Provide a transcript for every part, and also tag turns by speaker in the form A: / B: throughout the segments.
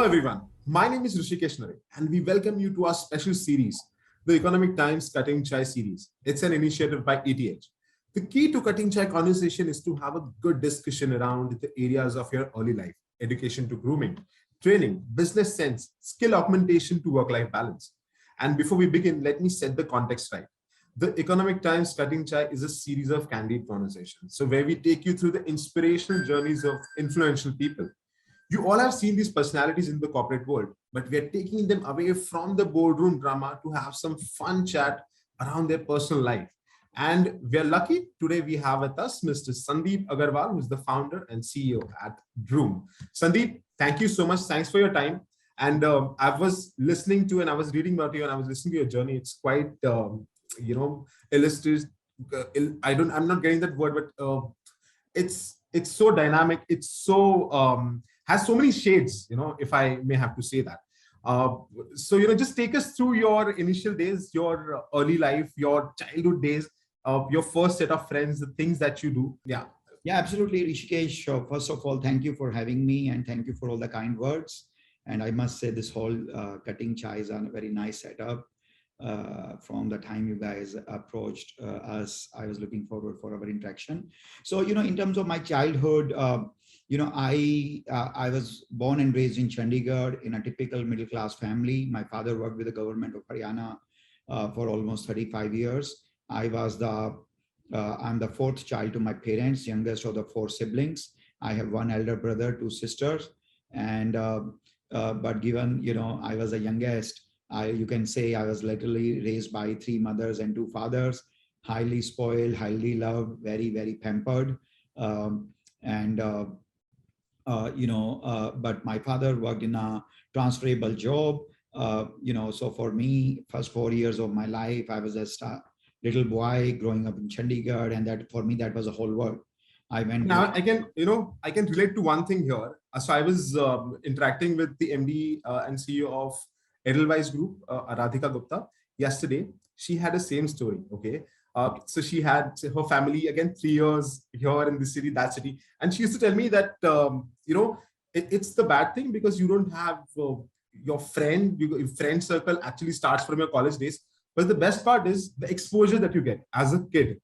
A: everyone. My name is Rishikesh Nare, and we welcome you to our special series, the Economic Times Cutting Chai series. It's an initiative by ETH. The key to Cutting Chai conversation is to have a good discussion around the areas of your early life, education to grooming, training, business sense, skill augmentation to work-life balance. And before we begin, let me set the context right. The Economic Times Cutting Chai is a series of candid conversations, so where we take you through the inspirational journeys of influential people. You all have seen these personalities in the corporate world, but we are taking them away from the boardroom drama to have some fun chat around their personal life. And we are lucky today we have with us Mr. Sandeep Agarwal, who's the founder and CEO at Droom. Sandeep, thank you so much. Thanks for your time. And I was listening to and I was reading about you and I was listening to your journey. It's quite, illustrative. I'm not getting that word, but it's so dynamic. It's so has so many shades, if I may have to say that. Just take us through your initial days, your early life, your childhood days, your first set of friends, the things that you do. Yeah.
B: Yeah, absolutely, Rishikesh. First of all, thank you for having me and thank you for all the kind words. And I must say this whole cutting chai is a very nice setup. From the time you guys approached us, I was looking forward for our interaction. So, in terms of my childhood, I was born and raised in Chandigarh in a typical middle class family. My father worked with the government of Haryana for almost 35 years. I'm the fourth child to my parents, youngest of the four siblings. I have one elder brother, two sisters, and but given I was the youngest, you can say I was literally raised by three mothers and two fathers, highly spoiled, highly loved, very, very pampered. But my father worked in a transferable job. So for me, first 4 years of my life, I was just a little boy growing up in Chandigarh, and that for me, that was a whole world.
A: I can relate to one thing here. So I was interacting with the MD and CEO of Edelweiss Group, Radhika Gupta, yesterday. She had the same story. Okay. So she had her family again 3 years here in this city, that city, and she used to tell me that it's the bad thing because you don't have your friend circle actually starts from your college days. But the best part is the exposure that you get as a kid,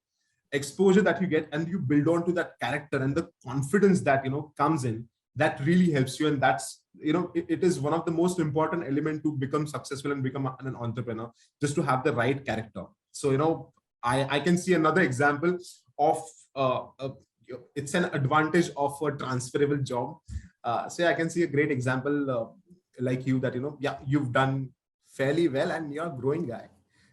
A: and you build on to that character and the confidence that comes in. That really helps you, and that's it is one of the most important element to become successful and become an entrepreneur, just to have the right character. So I can see another example of it's an advantage of a transferable job. So I can see a great example like you that you've done fairly well and you're a growing guy.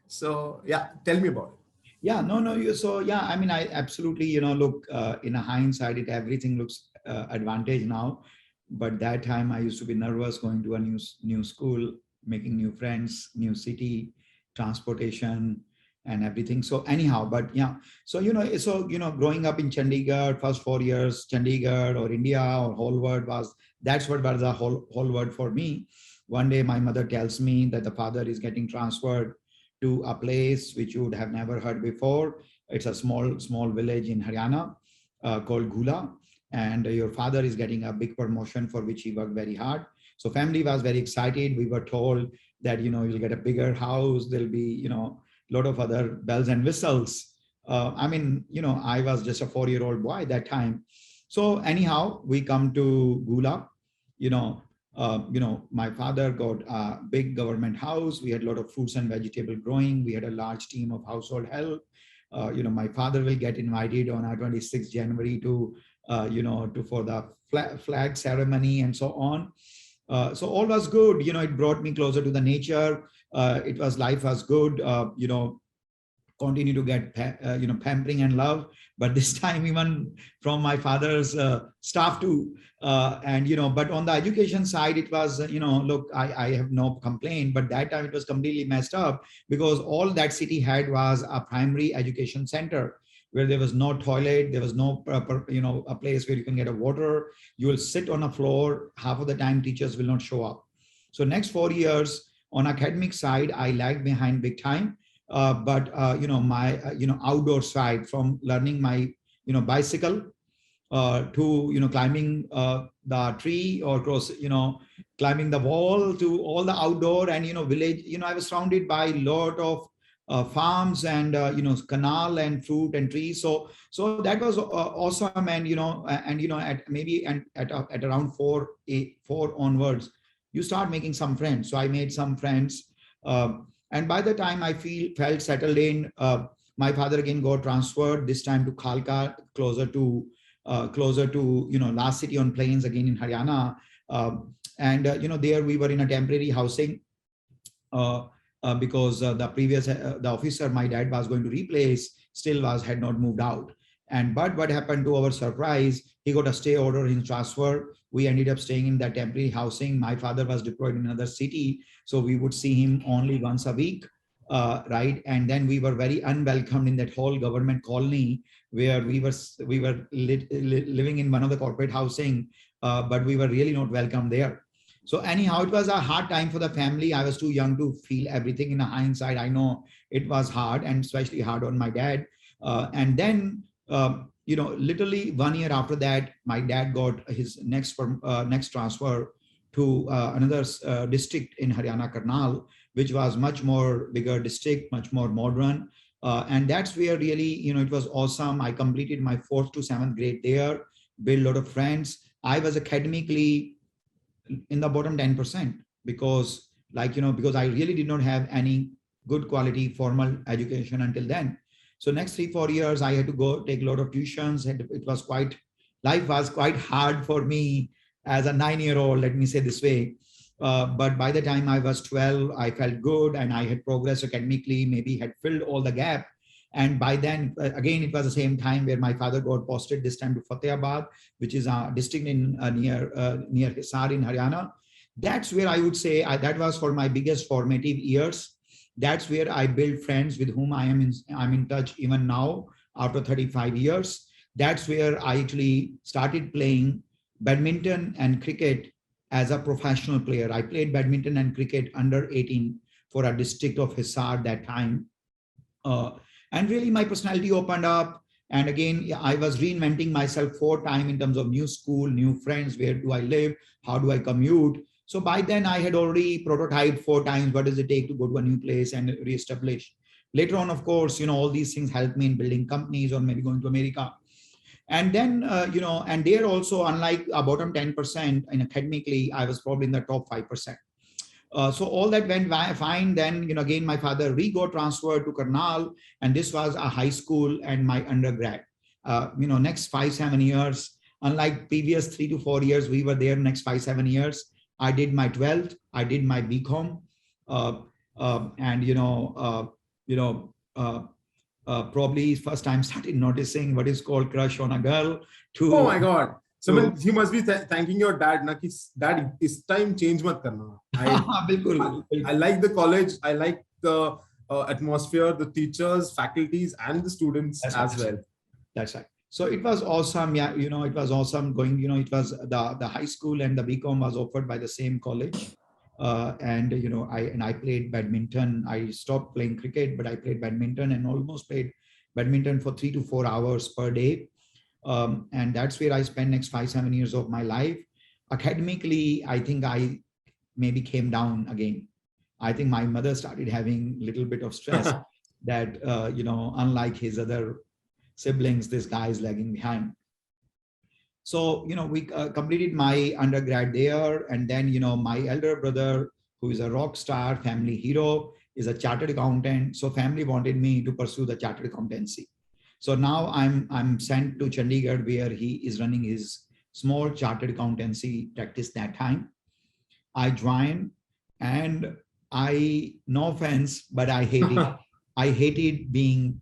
A: So yeah, tell me about it.
B: Yeah, no. So yeah, I mean, I absolutely, look, in a hindsight, everything looks advantage now. But that time I used to be nervous going to a new school, making new friends, new city, transportation and everything. So anyhow, but yeah, so, growing up in Chandigarh, first 4 years, Chandigarh or India or whole world that's what was the whole world for me. One day my mother tells me that the father is getting transferred to a place which you would have never heard before. It's a small village in Haryana called Ghula. And your father is getting a big promotion for which he worked very hard. So family was very excited. We were told that, you'll get a bigger house. There'll be, a lot of other bells and whistles. I was just a 4-year-old boy at that time. So anyhow, we come to Ghula, my father got a big government house. We had a lot of fruits and vegetable growing. We had a large team of household help. My father will get invited on our 26th January to for the flag ceremony and so on. So all was good. It brought me closer to the nature. Life was good. Continue to get pampering and love, but this time even from my father's staff too. But on the education side, it was look, I have no complaint, but that time it was completely messed up because all that city had was a primary education center where there was no toilet, there was no proper, a place where you can get a water. You will sit on a floor. Half of the time teachers will not show up. So next 4 years on academic side, I lagged behind big time. But my outdoor side, from learning my bicycle to climbing the tree or cross climbing the wall to all the outdoor and, village. I was surrounded by a lot of farms and, canal and fruit and trees. So that was awesome. And, at maybe and at around 4 onwards, you start making some friends. So I made some friends. And by the time I felt settled in, my father again got transferred, this time to Khalka, closer to last city on plains again in Haryana. There we were in a temporary housing because the previous the officer my dad was going to replace still had not moved out. But what happened, to our surprise, he got a stay order in transfer. We ended up staying in that temporary housing. My father was deployed in another city, so we would see him only once a week, right? And then we were very unwelcomed in that whole government colony where we were living in one of the corporate housing, but we were really not welcome there. So anyhow, it was a hard time for the family. I was too young to feel everything. In hindsight, I know it was hard, and especially hard on my dad. And then, literally 1 year after that, my dad got his next transfer to another district in Haryana, Karnal, which was much more bigger district, much more modern. And that's where really, it was awesome. I completed my 4th to 7th grade there, built a lot of friends. I was academically in the bottom 10% because I really did not have any good quality formal education until then. So next 3-4 years, I had to go take a lot of tuitions. Life was quite hard for me as a 9-year-old, let me say this way. But by the time I was 12, I felt good and I had progressed academically, maybe had filled all the gap. And by then, again, it was the same time where my father got posted, this time to Fatehabad, which is a district near Hisar in Haryana. That's where I would say that was for my biggest formative years. That's where I built friends with whom I'm in touch even now after 35 years. That's where I actually started playing badminton and cricket as a professional player. I played badminton and cricket under 18 for a district of Hisar that time. And really my personality opened up. And again, I was reinventing myself 4 times in terms of new school, new friends, where do I live, how do I commute. So by then I had already prototyped 4 times, what does it take to go to a new place and reestablish. Later on, of course, all these things helped me in building companies or maybe going to America. And then, and there also, unlike a bottom 10%, and academically, I was probably in the top 5%. So all that went fine. Then, again, my father got transferred to Karnal, and this was a high school and my undergrad. Next 5-7 years, unlike previous 3 to 4 years, we were there next 5-7 years. I did my 12th, I did my BCom, probably first time started noticing what is called crush on a girl.
A: Oh my God. So you must be thanking your dad, na, ki, dad, this time change mat karna. I like the college. I like the atmosphere, the teachers, faculties, and the students well.
B: That's right. So it was awesome. Yeah, it was awesome going. It was the high school and the BCom was offered by the same college. I played badminton. I stopped playing cricket, but I played badminton and almost played badminton for 3 to 4 hours per day. And that's where I spent next 5-7 years of my life. Academically, I think I maybe came down again. I think my mother started having a little bit of stress that, unlike his other siblings, this guy is lagging behind. So, we completed my undergrad there. And then, my elder brother, who is a rock star, family hero, is a chartered accountant. So family wanted me to pursue the chartered accountancy. So now I'm sent to Chandigarh, where he is running his small chartered accountancy practice that time. I joined, and no offense, but I hated I hated being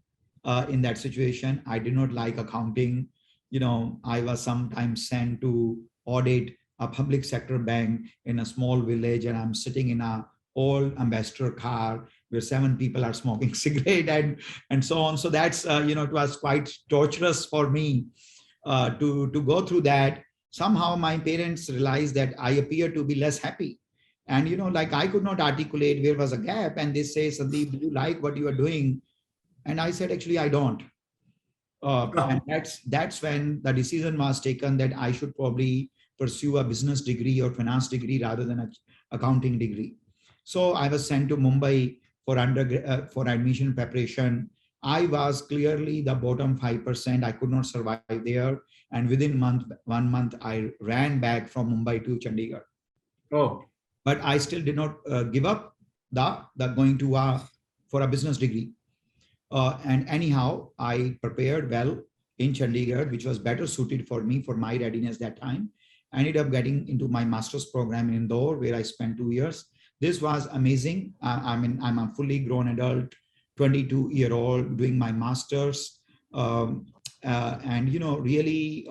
B: in that situation. I did not like accounting. I was sometimes sent to audit a public sector bank in a small village, and I'm sitting in a old ambassador car where 7 people are smoking cigarette and so on. So that's, it was quite torturous for me to go through that. Somehow my parents realized that I appear to be less happy. And, I could not articulate where was a gap. And they say, Sandeep, do you like what you are doing? And I said, actually, I don't. And that's when the decision was taken that I should probably pursue a business degree or finance degree rather than an accounting degree. So I was sent to Mumbai for for admission preparation. I was clearly the bottom 5%. I could not survive there. And within 1 month, I ran back from Mumbai to Chandigarh.
A: Oh.
B: But I still did not give up the going to for a business degree. And anyhow, I prepared well in Chandigarh, which was better suited for me for my readiness that time. I ended up getting into my master's program in Indore, where I spent 2 years. This was amazing. I'm a fully grown adult, 22-year-old doing my master's. And, really,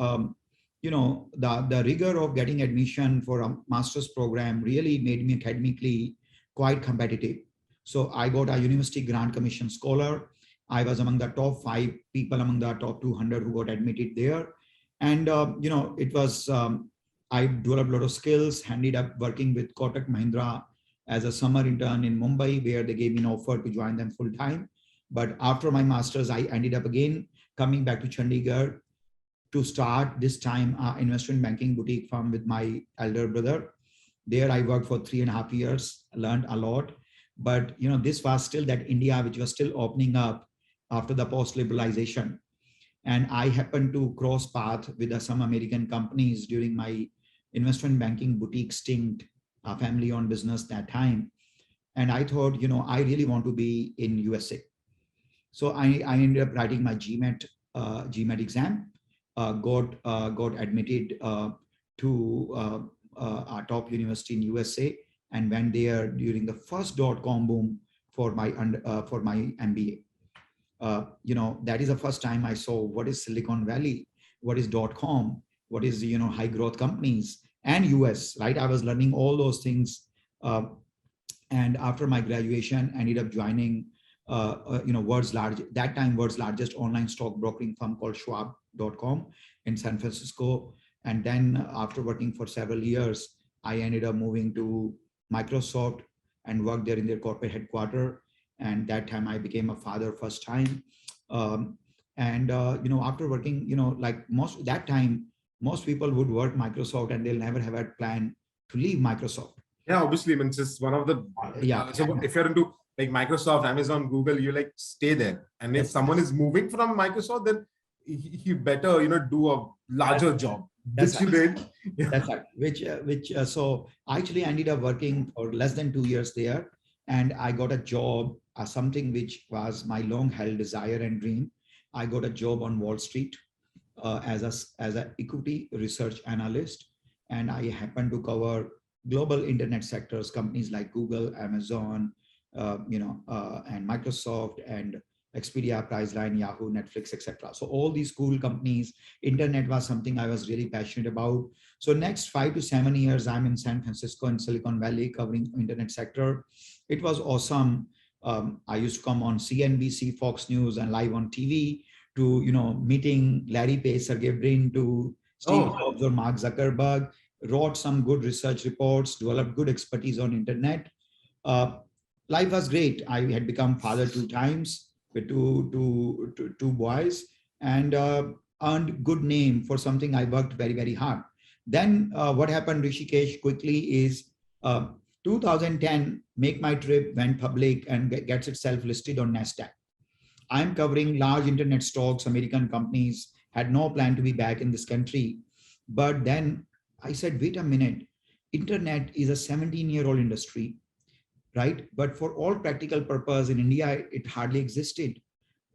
B: the rigor of getting admission for a master's program really made me academically quite competitive. So I got a university grant commission scholar. I was among the top 5 people among the top 200 who got admitted there. And, it was, I developed a lot of skills, ended up working with Kotak Mahindra as a summer intern in Mumbai, where they gave me an offer to join them full time. But after my master's, I ended up again coming back to Chandigarh to start this time investment banking boutique firm with my elder brother. There I worked for 3.5 years, learned a lot. But, this was still that India, which was still opening up after the post-liberalization. And I happened to cross path with some American companies during my investment banking boutique stint, a family-owned business that time. And I thought, I really want to be in USA. So I ended up writing my GMAT exam, got admitted to a top university in USA, and went there during the first .com boom for my MBA. That is the first time I saw what is Silicon Valley, what is .com, what is, high growth companies, and US, right? I was learning all those things. And after my graduation, I ended up joining, world's largest online stock brokering firm called Schwab.com in San Francisco. And then after working for several years, I ended up moving to Microsoft and worked there in their corporate headquarters. And that time I became a father first time. After working, that time, most people would work Microsoft and they'll never have a plan to leave Microsoft.
A: Yeah, obviously, I mean, it's just one of the, so if you're into like Microsoft, Amazon, Google, you like stay there. And if someone is moving from Microsoft, then he better, do a larger job. Which you did.
B: Yeah. That's right. So I actually ended up working for less than 2 years there. And I got a job, something which was my long held desire and dream. I got a job on Wall Street as an equity research analyst. And I happened to cover global internet sectors, companies like Google, Amazon, and Microsoft, and Expedia, Priceline, Yahoo, Netflix, etc. So all these cool companies, internet was something I was really passionate about. So next 5 to 7 years, I'm in San Francisco and Silicon Valley covering internet sector. It was awesome. I used to come on CNBC, Fox News, and live on TV to, meeting Larry Page, Sergey Brin, to Steve Jobs or Mark Zuckerberg, wrote some good research reports, developed good expertise on internet. Life was great. I had become father 2 times with two boys, and earned good name for something I worked very, very hard. Then what happened, Rishikesh, quickly is 2010, Make My Trip went public and gets itself listed on NASDAQ. I'm covering large internet stocks, American companies, had no plan to be back in this country. But then I said, wait a minute, internet is a 17-year-old industry, right? But for all practical purpose in India, it hardly existed,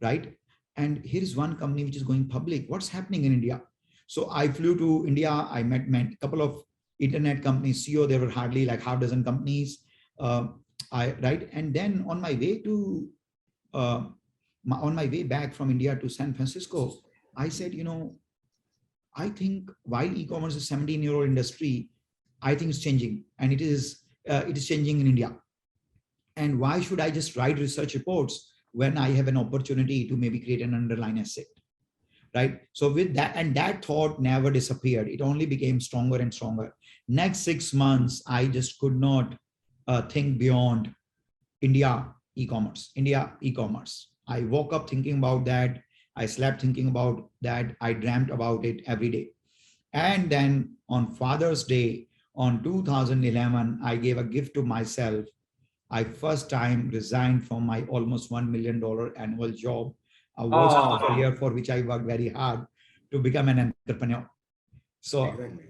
B: right? And here is one company which is going public. What's happening in India? So I flew to India. I met a couple of internet companies, CEO. There were hardly like half dozen companies, right? And then on my way to, on my way back from India to San Francisco, I said, I think while e-commerce is a 17-year-old industry, I think it's changing, and it is changing in India. And why should I just write research reports when I have an opportunity to maybe create an underlying asset, right? So with that, and that thought never disappeared. It only became stronger and stronger. Next 6 months, I just could not think beyond India e-commerce. I woke up thinking about that. I slept thinking about that. I dreamt about it every day. And then on Father's Day on 2011, I gave a gift to myself. I first time resigned from my almost $1 million annual job, a Wall Street career for which I worked very hard to become an entrepreneur. So,
A: Exactly.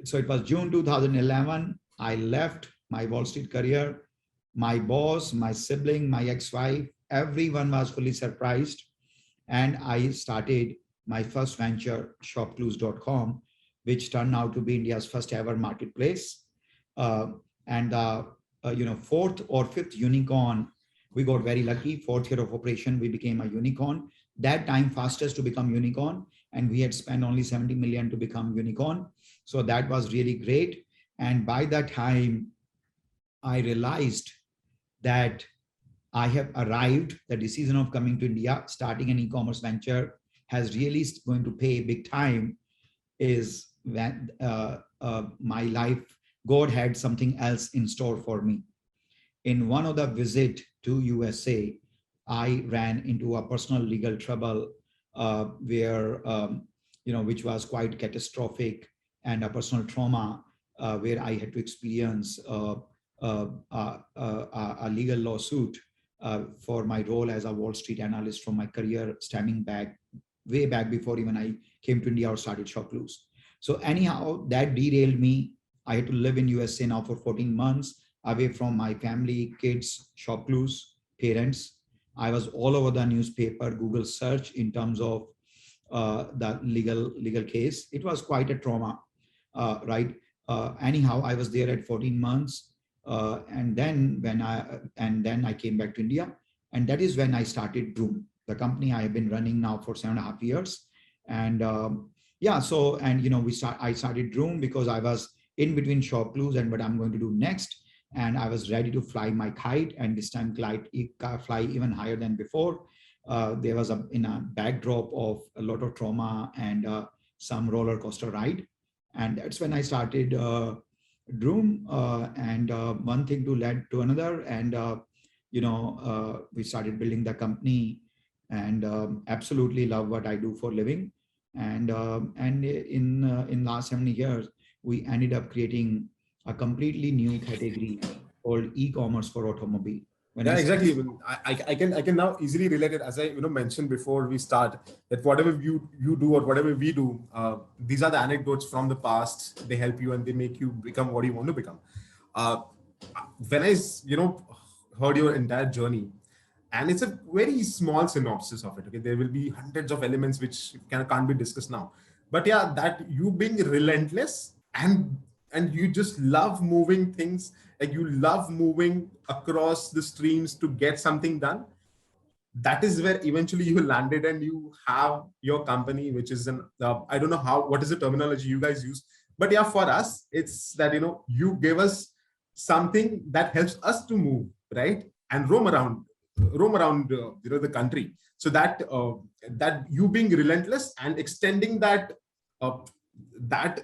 B: so it was June 2011. I left my Wall Street career. My boss, my sibling, my ex-wife, everyone was fully surprised. And I started my first venture, shopclues.com, which turned out to be India's first ever marketplace. And fourth or fifth unicorn, we got very lucky. Fourth year of operation, we became a unicorn. That time fastest to become unicorn, and we had spent only 70 million to become unicorn. So that was really great. And by that time, I realized that I have arrived. The decision of coming to India, starting an e-commerce venture has really going to pay big time. Is when my life, God had something else in store for me. In one of the visit to USA, I ran into a personal legal trouble where, which was quite catastrophic, and a personal trauma where I had to experience a legal lawsuit for my role as a Wall Street analyst from my career stemming back, way back before even I came to India or started ShopClues. So anyhow, that derailed me. I had to live in USA now for 14 months, away from my family, kids, ShopClues, parents. I was all over the newspaper, Google search in terms of the legal case. It was quite a trauma, right? Anyhow, I was there at 14 months. And then I came back to India, and that is when I started Droom, the company I have been running now for 7.5 years. And I started Droom because I was in between ShopClues and what I'm going to do next. And I was ready to fly my kite, and this time fly even higher than before. There was in a backdrop of a lot of trauma and some roller coaster ride. And that's when I started Droom, and one thing to led to another. And, we started building the company, and absolutely love what I do for living. And in last 70 years, we ended up creating a completely new category called e-commerce for automobile.
A: Yeah, exactly. I can now easily relate it, as I mentioned before we start, that whatever you do or whatever we do, these are the anecdotes from the past. They help you and they make you become what you want to become. When I heard your entire journey, and it's a very small synopsis of it. Okay, there will be hundreds of elements which can't be discussed now. But yeah, that you being relentless and you just love moving things, like you love moving across the streams to get something done. That is where eventually you landed, and you have your company, which is I don't know what is the terminology you guys use, but yeah, for us, it's that, you give us something that helps us to move, right? And roam around the country. So that you being relentless and extending that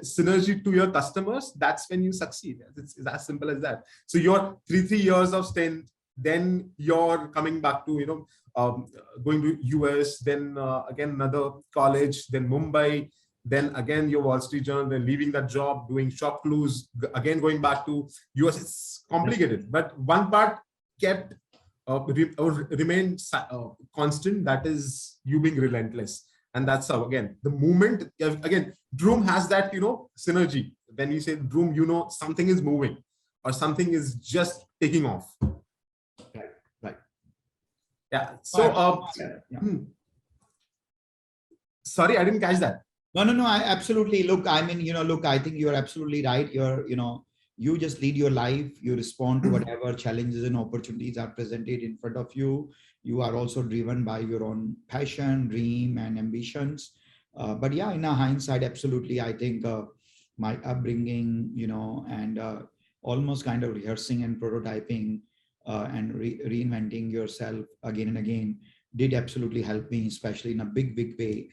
A: synergy to your customers, that's when you succeed. It's as simple as that. So your 3 years of stint, then you're coming back to going to US, then again another college, then Mumbai, then again your Wall Street Journal, then leaving that job, doing ShopClues, again going back to US. It's complicated, but one part kept remained constant. That is you being relentless. And that's how, again, the movement, again, Droom has that, synergy. When you say Droom, something is moving or something is just taking off.
B: Right.
A: Yeah. So, sorry, I didn't catch that.
B: No. I absolutely. Look, I think you're absolutely right. You just lead your life. You respond to whatever challenges and opportunities are presented in front of you. You are also driven by your own passion, dream, and ambitions. But yeah, in a hindsight, absolutely, I think my upbringing, and almost kind of rehearsing and prototyping and reinventing yourself again and again did absolutely help me, especially in a big way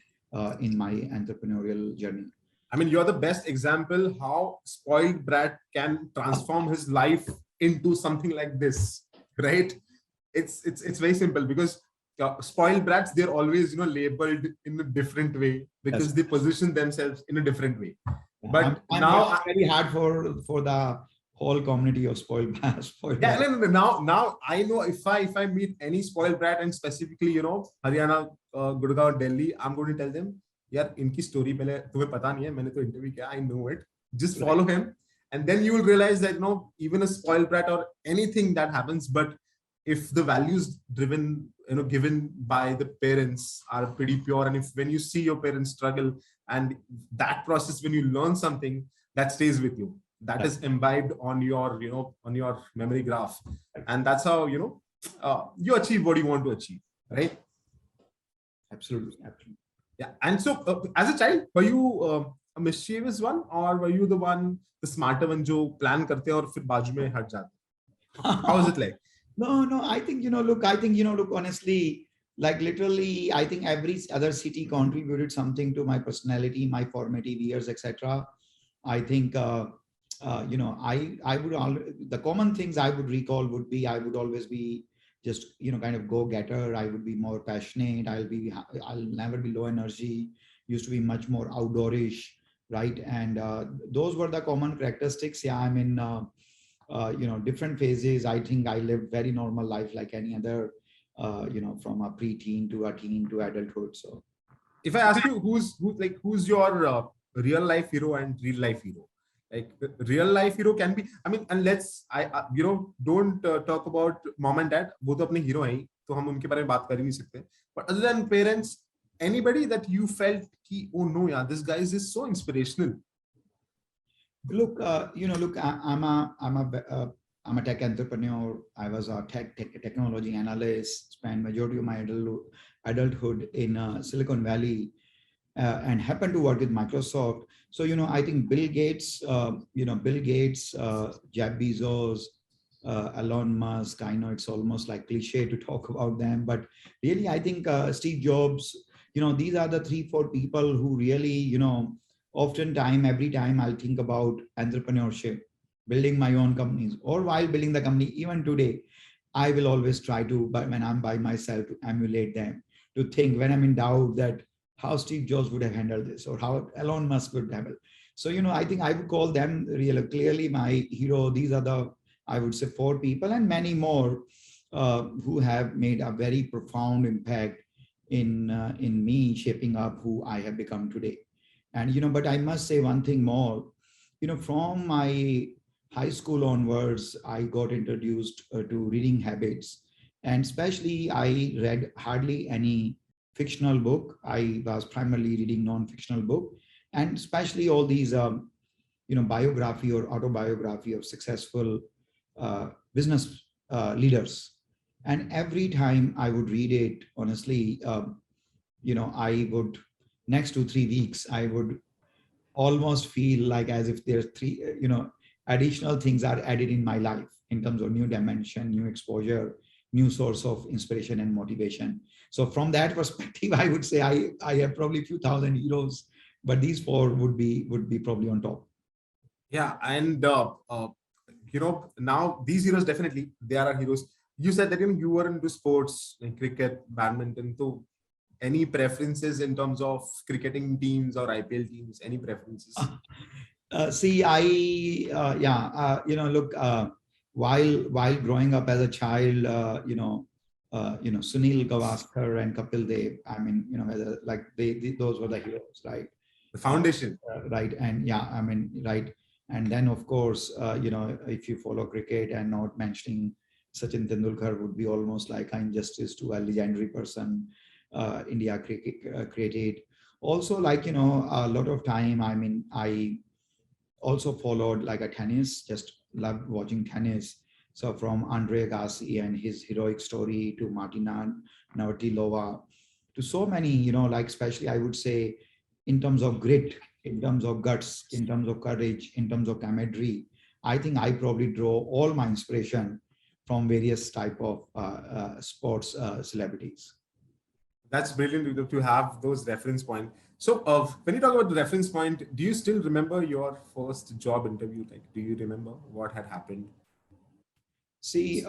B: in my entrepreneurial journey.
A: I mean, you're the best example how spoiled brat can transform his life into something like this, right? It's very simple, because spoiled brats, they're always, labeled in a different way because they position themselves in a different way. But
B: I'm
A: now
B: very hard for the whole community of spoiled brats.
A: yeah, no. Now I know if I meet any spoiled brat, and specifically, Haryana, Gurgaon, Delhi, I'm going to tell them, यार इनकी story पहले तुम्हें पता नहीं है, मैंने तो interview किया, I know it. Just follow him, and then you will realize that even a spoiled brat or anything that happens, but if the values driven, given by the parents are pretty pure, and if when you see your parents struggle, and that process, when you learn something, that stays with you, that is imbibed on your on your memory graph, and that's how you achieve what you want to achieve, right?
B: Absolutely.
A: Yeah. And so as a child, were you a mischievous one, or were you the smarter one जो plan करते हैं और फिर बाजू में हट जाते? How was it like?
B: No, I think, look, honestly, like literally, I think every other city contributed something to my personality, my formative years, etc. I think, I would, the common things I would recall would be, I would always be just, kind of go-getter. I would be more passionate. I'll never be low energy, used to be much more outdoorish, right? And those were the common characteristics. Yeah, I mean, different phases. I think I lived very normal life like any other, from a preteen to a teen to adulthood. So
A: if I ask you who's your real life hero and real life hero, like real life hero can be, I mean, and don't talk about mom and dad, वो तो अपने hero हैं, तो हम उनके बारे में बात कर ही नहीं सकते, but other than parents, anybody that you felt कि oh no yeah, this guy is so inspirational.
B: Look, I'm a tech entrepreneur. I was a technology analyst, spent majority of my adulthood in Silicon Valley, and happened to work with Microsoft. So, I think Bill Gates, Jeff Bezos, Elon Musk, I know it's almost like cliche to talk about them, but really, I think Steve Jobs, these are the 3-4 people who really, oftentimes, every time I'll think about entrepreneurship, building my own companies, or while building the company, even today, I will always try to, but when I'm by myself, to emulate them, to think when I'm in doubt that how Steve Jobs would have handled this, or how Elon Musk would handle. So, I think I would call them really clearly my hero. These are the, I would say, 4 people, and many more who have made a very profound impact in me, shaping up who I have become today. And, but I must say one thing more, from my high school onwards, I got introduced to reading habits, and especially I read hardly any fictional book. I was primarily reading non-fictional book, and especially all these, biography or autobiography of successful business leaders. And every time I would read it, honestly, I would, next 2-3 weeks, I would almost feel like as if there's 3, additional things are added in my life in terms of new dimension, new exposure, new source of inspiration and motivation. So from that perspective, I would say I have probably a few thousand heroes, but these 4 would be probably on top.
A: Yeah, and now these heroes, definitely they are our heroes. You said that you were into sports like cricket, badminton. So any preferences in terms of cricketing teams or IPL teams? Any preferences?
B: See, look, while growing up as a child, Sunil Gavaskar and Kapil Dev, I mean, like those were the heroes, right?
A: The foundation.
B: Right. And yeah, I mean, right. And then of course, if you follow cricket, and not mentioning Sachin Tendulkar would be almost like an injustice to a legendary person India created. Also, like, a lot of time, I mean, I also followed like a tennis, just loved watching tennis. So from Andre Agassi and his heroic story to Martina Navratilova, to so many, like especially I would say in terms of grit, in terms of guts, in terms of courage, in terms of camaraderie, I think I probably draw all my inspiration from various type of sports celebrities.
A: That's brilliant to have those reference points. So when you talk about the reference point, do you still remember your first job interview? Like, do you remember what had happened?
B: See,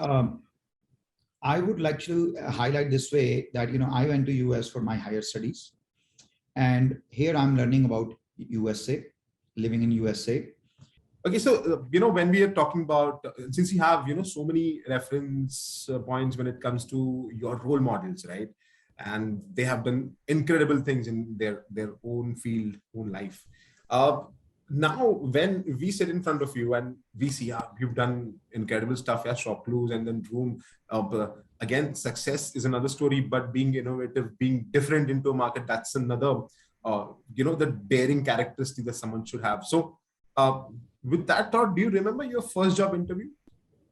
B: I would like to highlight this way that, I went to US for my higher studies, and here I'm learning about USA, living in USA.
A: Okay, so when we are talking about, since you have so many reference points when it comes to your role models, right? And they have done incredible things in their own field, own life. Uh, Now, when we sit in front of you and we see, you've done incredible stuff, yeah, shop clues and then room. Again, success is another story, but being innovative, being different into a market, that's another, the daring characteristic that someone should have. So, uh, with that thought, do you remember your first job interview?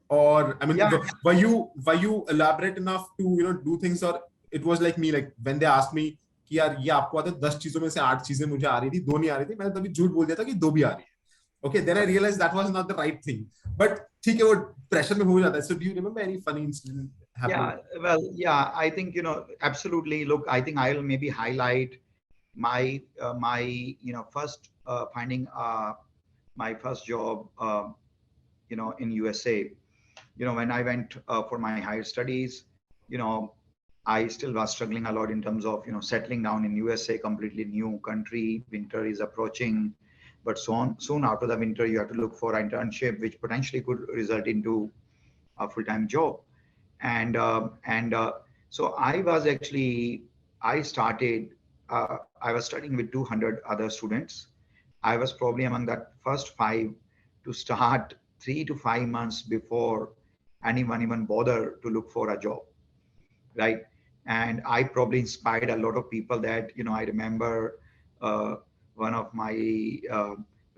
A: Or I mean,
B: Yeah,
A: were you elaborate enough to do things, or it was like me, like when they asked me कि यार ये आपको आता है 10 चीजों में से 8 चीजें मुझे आ रही थी, 2 नहीं आ रही थी, मैंने तभी झूठ बोल दिया था कि 2 भी आ रही है. Okay, then I realized that was not the right thing. But ठीक है, वो pressure में हो जाता है. So do you remember any funny incident happening?
B: yeah, well, yeah, I think, absolutely. Look, I think I'll maybe highlight my first finding my first job in USA. When I went for my higher studies, you know I still was struggling a lot in terms of settling down in USA, completely new country. Winter is approaching, but soon after the winter you have to look for an internship which potentially could result into a full-time job. And so I started, I was studying with 200 other students. I was probably among that first five to start 3 to 5 months before anyone even bother to look for a job, right? And I probably inspired a lot of people that, I remember one of my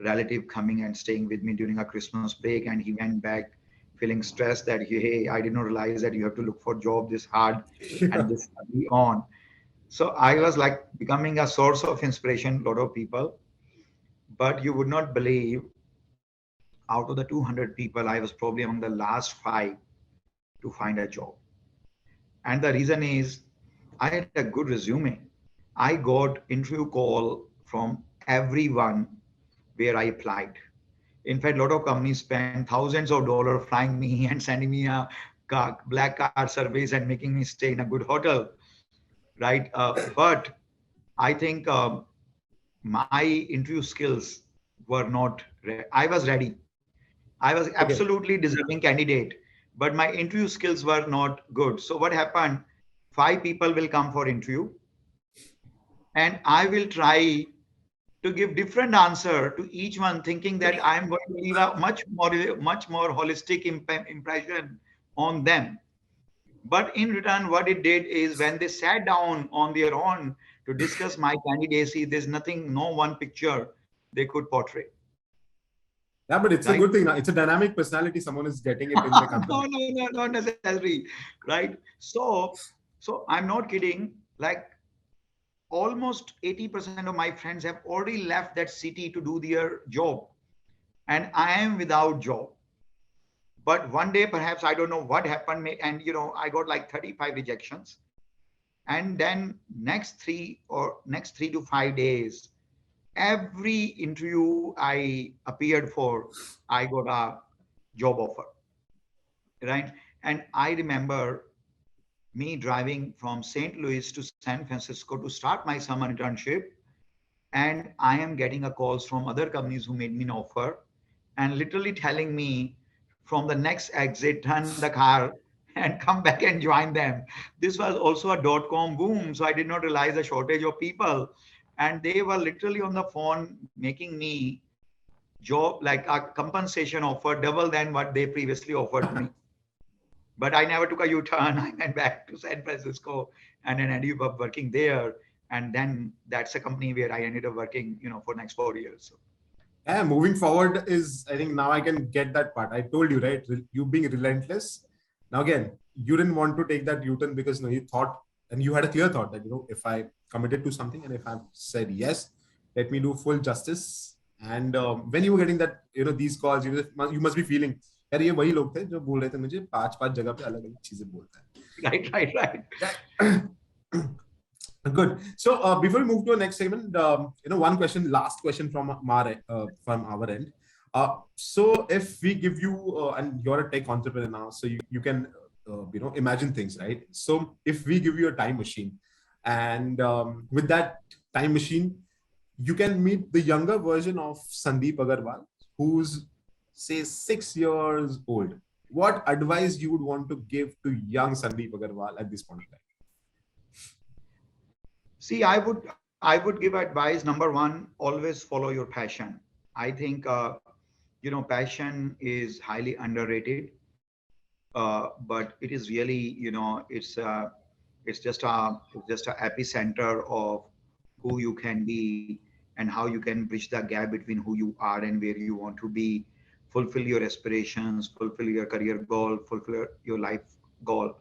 B: relative coming and staying with me during a Christmas break, and he went back feeling stressed that, hey, I did not realize that you have to look for job this hard and this early on. So I was like becoming a source of inspiration, a lot of people. But you would not believe, out of the 200 people, I was probably among the last five to find a job. And the reason is I had a good resume. I got interview call from everyone where I applied. In fact, a lot of companies spend thousands of dollars flying me and sending me a black card service and making me stay in a good hotel, right? But I think my interview skills were not. I was ready. I was
A: Okay.
B: absolutely deserving candidate, but my interview skills were not good. So what happened? Five people will come for interview, and I will try to give different answer to each one, thinking that I'm going to leave a much more holistic impression on them. But in return, what it did is when they sat down on their own to discuss my candidacy, there's nothing, no one picture they could portray.
A: Yeah, but it's a
B: Right?
A: good thing. It's a dynamic personality. Someone is getting it in the
B: No,
A: company.
B: no, no, not necessarily. Right? So I'm not kidding. Like almost 80% of my friends have already left that city to do their job, and I am without job. But one day, perhaps I don't know what happened, and I got like 35 rejections. And then next 3 to 5 days, every interview I appeared for, I got a job offer, right? And I remember me driving from St. Louis to San Francisco to start my summer internship, and I am getting a calls from other companies who made me an offer and literally telling me from the next exit, turn the car and come back and join them. This was also a dot-com boom, so I did not realize the shortage of people. And they were literally on the phone making me job like a compensation offer double than what they previously offered me. But I never took a U-turn. I went back to San Francisco and then ended up working there. And then that's a company where I ended up working, for next 4 years. So.
A: Yeah, moving forward is, I think now I can get that part. I told you, right? You being relentless. Now, again, you didn't want to take that U-turn because you thought, and you had a clear thought that, if I committed to something and if I've said yes, let me do full justice. And when you were getting that, these calls, you must be feeling, यार ये वही लोग थे जो बोल रहे थे मुझे 5-5 जगह पे अलग अलग चीजें बोलता है.
B: Right.
A: Good. So before we move to the next segment, one question, last question from our end. So if we give you, and you're a tech entrepreneur now, so you can imagine things, right? So if we give you a time machine, and with that time machine, you can meet the younger version of Sandeep Agarwal, who's say 6 years old. What advice you would want to give to young Sandeep Agarwal at this point in time?
B: See, I would give advice. Number one, always follow your passion. I think passion is highly underrated, but it is really it's just a epicenter of who you can be and how you can bridge the gap between who you are and where you want to be, fulfill your aspirations, fulfill your career goal, fulfill your life goal.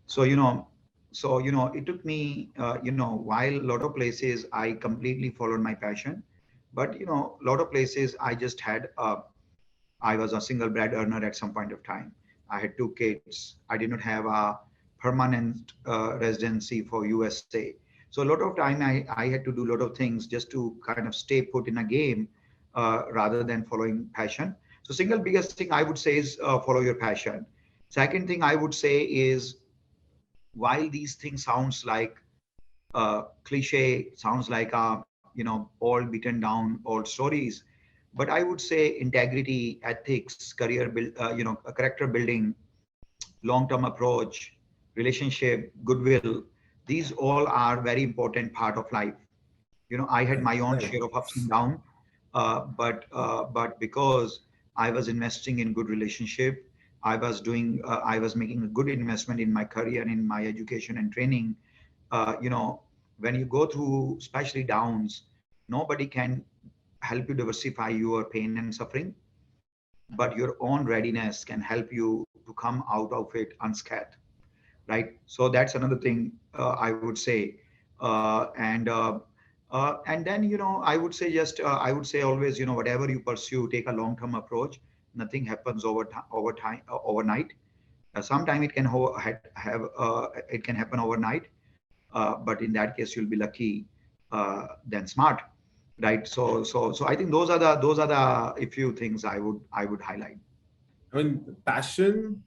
B: So it took me while a lot of places I completely followed my passion, but a lot of places I was a single bread earner at some point of time. I had two kids. I did not have a permanent residency for USA. So a lot of time I had to do a lot of things just to kind of stay put in a game rather than following passion. So single biggest thing I would say is follow your passion. Second thing I would say is, while these things sounds like cliche, sounds like all beaten down old stories, but I would say integrity, ethics, career build, character building, long-term approach, relationship, goodwill, these all are very important part of life. I had my own
A: Right.
B: share of ups and downs, but because I was investing in good relationship, I was making a good investment in my career and in my education and training. uh, you know when you go through especially downs, nobody can help you diversify your pain and suffering, but your own readiness can help you to come out of it unscathed, right? So that's another thing I would say. And then I would say always, whatever you pursue, take a long term approach. Nothing happens over time overnight. Sometime it can it can happen overnight, but in that case you'll be lucky than smart, right? So I think those are the a few things I would highlight.
A: I mean, passion,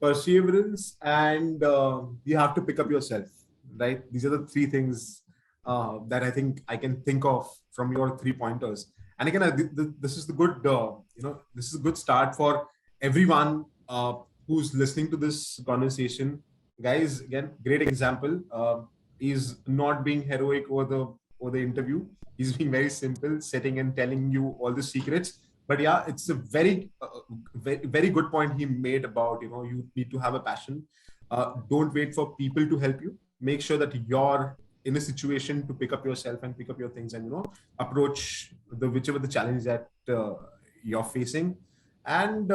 A: perseverance, and you have to pick up yourself, right? These are the three things that I think I can think of from your three pointers. And again, this is the good, this is a good start for everyone who's listening to this conversation. Guys, again, great example. Is not being heroic over the interview. He's being very simple, setting and telling you all the secrets. But yeah, it's a very good point he made about, you need to have a passion. Don't wait for people to help you. Make sure that you're in a situation to pick up yourself and pick up your things, and approach the whichever the challenge that you're facing. And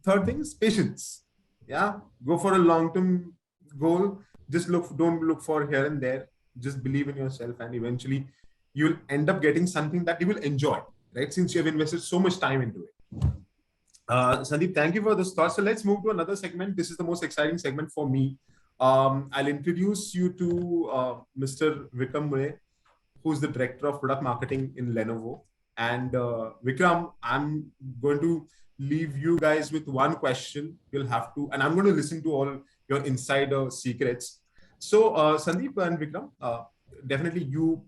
A: third thing is patience. Yeah, go for a long term goal. Don't look for here and there. Just believe in yourself, and eventually you'll end up getting something that you will enjoy, right? Since you have invested so much time into it. Sandeep, thank you for this thought. So let's move to another segment. This is the most exciting segment for me. I'll introduce you to Mr. Vikram Mule, who's the director of product marketing in Lenovo. And Vikram, I'm going to leave you guys with one question. You'll have to, and I'm going to listen to all your insider secrets. So Sandeep and Vikram, definitely you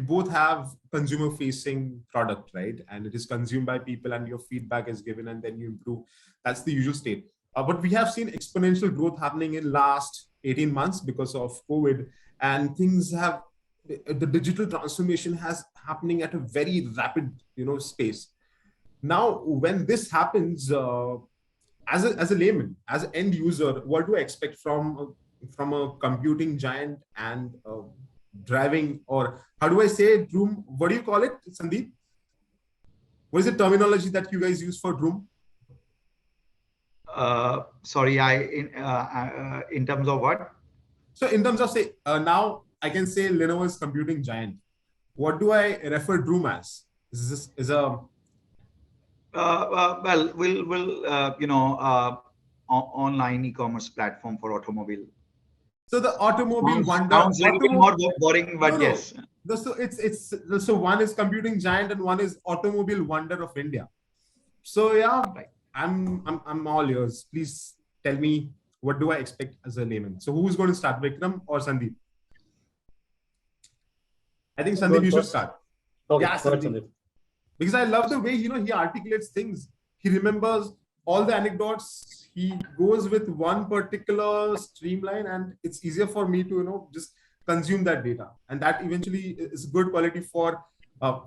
A: both have consumer facing product, right? And it is consumed by people and your feedback is given and then you improve. That's the usual state. But we have seen exponential growth happening in last 18 months because of COVID, and things have, the digital transformation has happening at a very rapid, space. Now, when this happens, as a layman, as an end user, what do I expect from a computing giant and driving, or how do I say it, Droom? What do you call it, Sandeep? What is the terminology that you guys use for Droom?
B: Sorry, in terms of what?
A: So in terms of say, now I can say Lenovo's computing giant. What do I refer Droom as? Is a
B: Well, online e-commerce platform for automobile.
A: So the automobile wonder.
B: Sounds a little more boring, but
A: No.
B: yes.
A: So it's so one is computing giant and one is automobile wonder of India. So yeah,
B: Right.
A: I'm all yours. Please tell me, what do I expect as a layman? So who's going to start, Vikram or Sandeep? I think Sandeep, you should start.
C: Okay,
A: yeah, Sandeep. Because I love the way, he articulates things. He remembers all the anecdotes. He goes with one particular streamline, and it's easier for me to, just consume that data. And that eventually is good quality for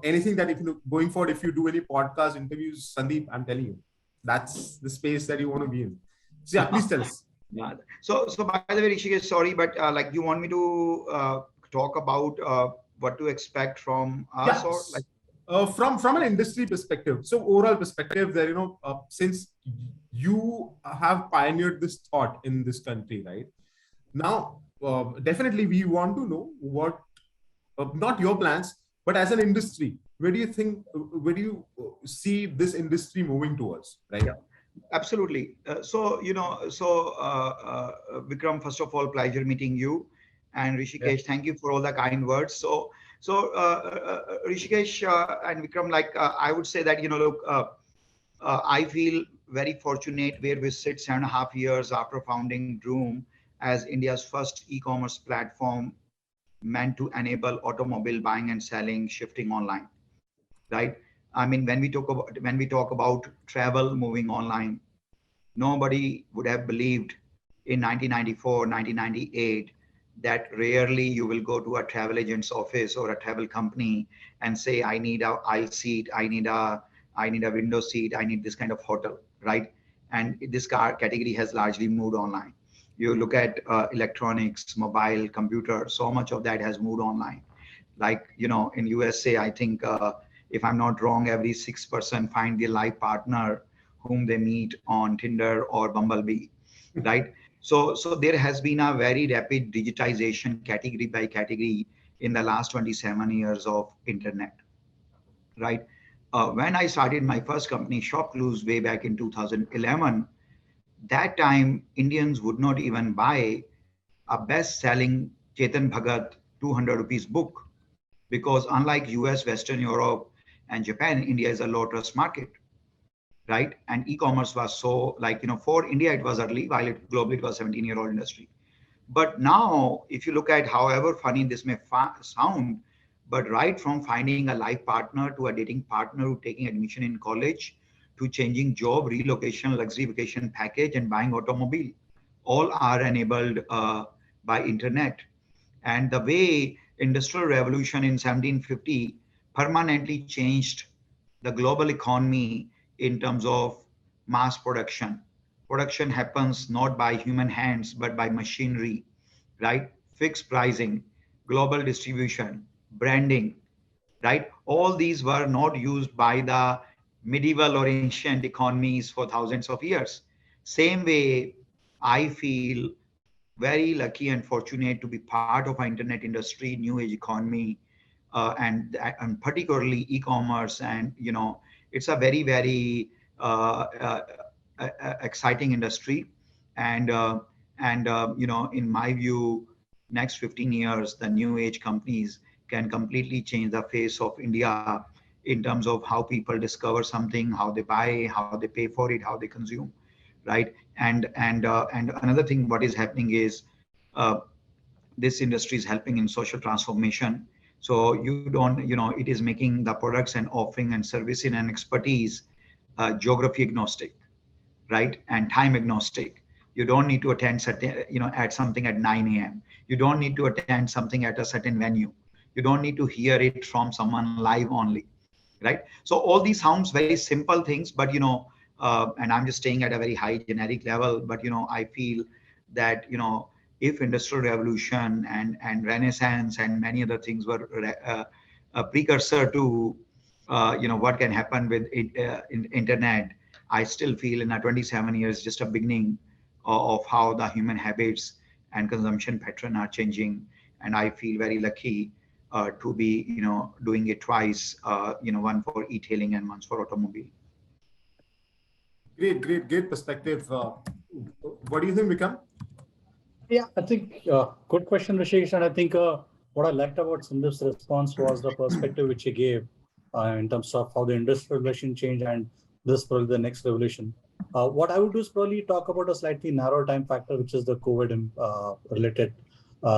A: anything that, if going forward, if you do any podcast interviews, Sandeep, I'm telling you, that's the space that you want to be in. So yeah, please tell us.
B: Yeah. So by the way, Rishikesh, sorry, but like you want me to talk about what to expect from us, or like?
A: From an industry perspective, so overall perspective, there, since you have pioneered this thought in this country, right? Now, definitely we want to know what, not your plans, but as an industry, where do you see this industry moving towards, right?
B: Yeah. Absolutely. Vikram, first of all, pleasure meeting you, and Rishikesh, thank you for all the kind words. So Rishikesh and Vikram, like I would say that, look, I feel very fortunate where we sit 7.5 years after founding Droom as India's first e-commerce platform meant to enable automobile buying and selling, shifting online, right? I mean, when we talk about travel moving online, nobody would have believed in 1994, 1998 that rarely you will go to a travel agent's office or a travel company and say, I need a aisle seat, I need a window seat, I need this kind of hotel, right? And this category has largely moved online. You look at electronics, mobile, computer, so much of that has moved online. Like, in USA, I think, if I'm not wrong, every 6% find their life partner whom they meet on Tinder or Bumblebee, right? So there has been a very rapid digitization category by category in the last 27 years of internet, right? When I started my first company, ShopClues, way back in 2011, that time Indians would not even buy a best-selling Chetan Bhagat 200 rupees book, because unlike US, Western Europe, and Japan, India is a low trust market, right? And e-commerce was so, like, for India, it was early, while globally it was 17-year-old industry. But now, if you look at, however funny this may sound, but right from finding a life partner to a dating partner who taking admission in college, to changing job, relocation, luxury vacation package, and buying automobile, all are enabled by internet. And the way industrial revolution in 1750 permanently changed the global economy in terms of mass production. Production happens not by human hands, but by machinery, right? Fixed pricing, global distribution, branding, right? All these were not used by the medieval or ancient economies for thousands of years. Same way, I feel very lucky and fortunate to be part of our internet industry, new age economy, and particularly e-commerce. And it's a very, very exciting industry. And in my view, next 15 years, the new age companies can completely change the face of India in terms of how people discover something, how they buy, how they pay for it, how they consume, right? And another thing, what is happening is this industry is helping in social transformation. So you don't, it is making the products and offering and servicing and expertise geography agnostic, right? And time agnostic. You don't need to attend certain, at something at 9 a.m. You don't need to attend something at a certain venue. You don't need to hear it from someone live only, right? So all these sounds very simple things, but and I'm just staying at a very high generic level, but I feel that if industrial revolution and renaissance and many other things were a precursor to what can happen with internet, I still feel in 27 years just a beginning of how the human habits and consumption pattern are changing. And I feel very lucky to be doing it twice, one for e-tailing and once for automobile.
A: Great perspective. What do you think, Vikram?
C: Yeah, I think good question, Rishikesh. And I think what I liked about Sandeep's response was the perspective which he gave in terms of how the industrial revolution changed and this will be the next revolution. What I would do is probably talk about a slightly narrow time factor, which is the COVID related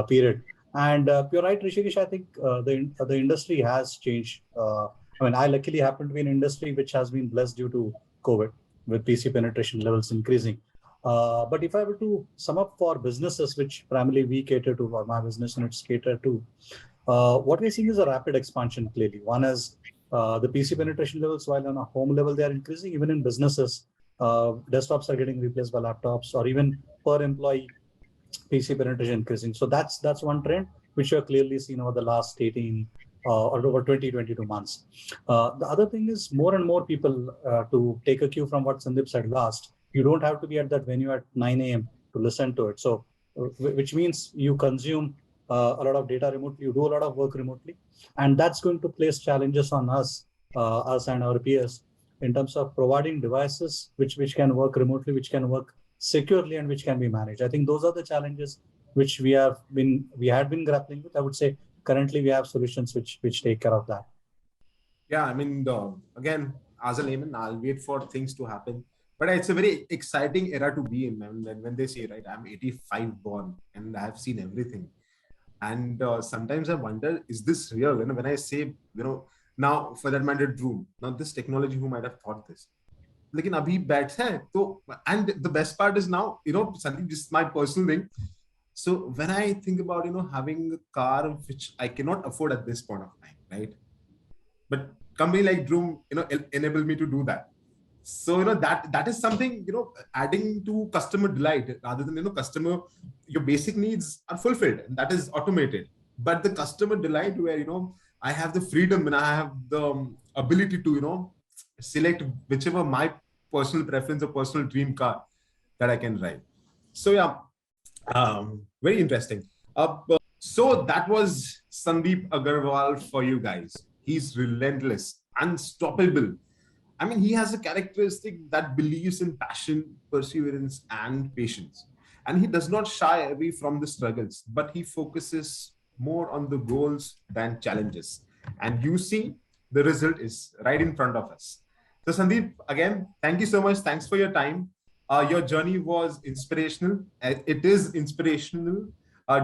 C: period. And you're right, Rishikesh. I think the industry has changed. I mean, I luckily happen to be in an industry which has been blessed due to COVID, with PC penetration levels increasing. But if I were to sum up for businesses, which primarily we cater to, or my business units cater to, what we're seeing is a rapid expansion. Clearly, one is the PC penetration levels, while on a home level they are increasing. Even in businesses, desktops are getting replaced by laptops, or even per employee PC penetration increasing. So that's one trend which you have clearly seen over the last 18 or over 22 months. The other thing is more and more people, to take a cue from what Sandeep said last, you don't have to be at that venue at 9 a.m. to listen to it. So which means you consume a lot of data remotely, you do a lot of work remotely, and that's going to place challenges on us and our peers in terms of providing devices which can work remotely, which can work securely, and which can be managed. I think those are the challenges which we had been grappling with. I would say currently we have solutions which take care of that.
A: Yeah, I mean, again, as a layman, I'll wait for things to happen. But it's a very exciting era to be in. When they say, right, I'm 85 born and I've seen everything. And sometimes I wonder, is this real? When I say, now for that matter, Droom, now this technology, who might have thought this? लेकिन अभी बैठे हैं तो, and the best part is now, Sandeep, this is my personal thing. So when I think about, having a car which I cannot afford at this point of time, right? But company like Droom, enable me to do that. So, that is something, adding to customer delight rather than, customer, your basic needs are fulfilled and that is automated. But the customer delight where, I have the freedom and I have the ability to, select whichever my personal preference or personal dream car that I can drive. So yeah, very interesting. So that was Sandeep Agarwal for you guys. He's relentless, unstoppable. I mean, he has a characteristic that believes in passion, perseverance, and patience. And he does not shy away from the struggles, but he focuses more on the goals than challenges. And you see, the result is right in front of us. So Sandeep, again, thank you so much. Thanks for your time. Your journey was inspirational. It is inspirational.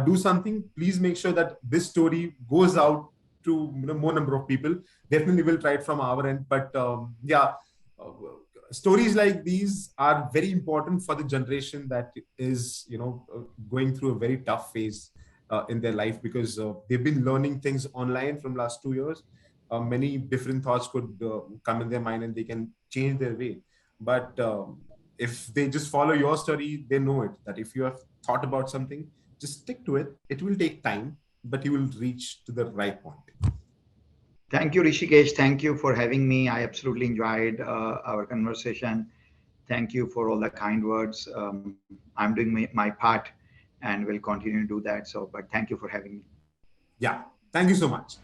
A: Do something. Please make sure that this story goes out to more number of people. Definitely will try it from our end. But stories like these are very important for the generation that is, going through a very tough phase in their life, because they've been learning things online from last 2 years. Many different thoughts could come in their mind and they can change their way. But if they just follow your story, they know it, that if you have thought about something, just stick to it. It will take time, but you will reach to the right point.
B: Thank you, Rishikesh. Thank you for having me. I absolutely enjoyed our conversation. Thank you for all the kind words. I'm doing my part and will continue to do that. But thank you for having me.
A: Yeah, thank you so much.